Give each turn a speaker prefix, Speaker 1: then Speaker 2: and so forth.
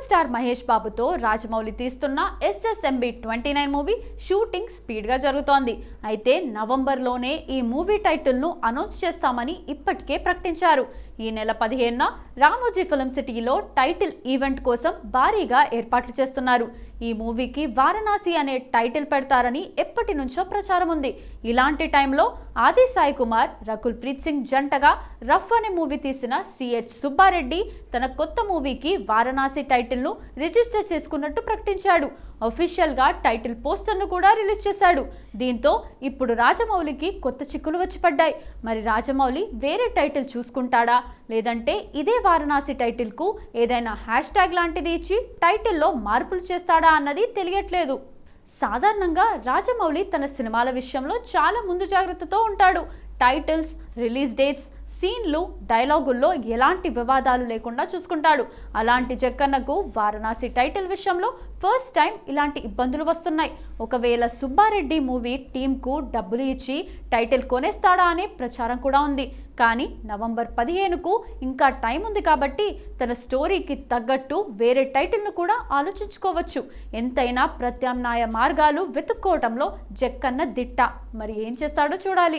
Speaker 1: Star Mahesh బాబుతో రాజమౌళి తీస్తున్న SSMB29 movie shooting స్పీడ్గా జరుగుతోంది. అయితే నవంబర్లోనే ఈ మూవీ టైటిల్ను అనౌన్స్ చేస్తామని ఇప్పటికే ప్రకటించారు. ఈ నెల 15న రామోజీ ఫిల్మ్ సిటీలో టైటిల్ ఈవెంట్ కోసం భారీగా ఏర్పాట్లు చేస్తున్నారు. ఈ మూవీకి వారణాసి అనే టైటిల్ పెడతారని ఎప్పటి నుంచో ప్రచారం ఉంది. ఇలాంటి టైంలో ఆది సాయి కుమార్, రకుల్ ప్రీత్ సింగ్ జంటగా రఫ్ అనే మూవీ తీసిన CH సుబ్బారెడ్డి తన కొత్త మూవీకి వారణాసి టైటిల్ను రిజిస్టర్ చేసుకున్నట్టు ప్రకటించాడు. అఫీషియల్గా టైటిల్ పోస్టర్ను కూడా రిలీజ్ చేశాడు. దీంతో ఇప్పుడు రాజమౌళికి కొత్త చిక్కులు వచ్చి పడ్డాయి. మరి రాజమౌళి వేరే టైటిల్ చూసుకుంటాడా, లేదంటే ఇదే వారణాసి టైటిల్కు ఏదైనా హ్యాష్ లాంటిది ఇచ్చి టైటిల్లో మార్పులు చేస్తాడా అన్నది తెలియట్లేదు. సాధారణంగా రాజమౌళి తన సినిమాల విషయంలో చాలా ముందు జాగ్రత్తతో ఉంటాడు. టైటిల్స్, రిలీజ్ డేట్స్, సీన్లు, డైలాగుల్లో ఎలాంటి వివాదాలు లేకుండా చూసుకుంటాడు. అలాంటి జక్కన్నకు వారణాసి టైటిల్ విషయంలో ఫస్ట్ టైం ఇలాంటి ఇబ్బందులు వస్తున్నాయి. ఒకవేళ సుబ్బారెడ్డి మూవీ టీంకు డబ్బులు ఇచ్చి టైటిల్ కొనేస్తాడా అనే ప్రచారం కూడా ఉంది. కానీ నవంబర్ 15కు ఇంకా టైం ఉంది కాబట్టి తన స్టోరీకి తగ్గట్టు వేరే టైటిల్ను కూడా ఆలోచించుకోవచ్చు. ఎంతైనా ప్రత్యామ్నాయ మార్గాలు వెతుక్కోవటంలో జక్కన్న దిట్ట. మరి ఏం చేస్తాడో చూడాలి.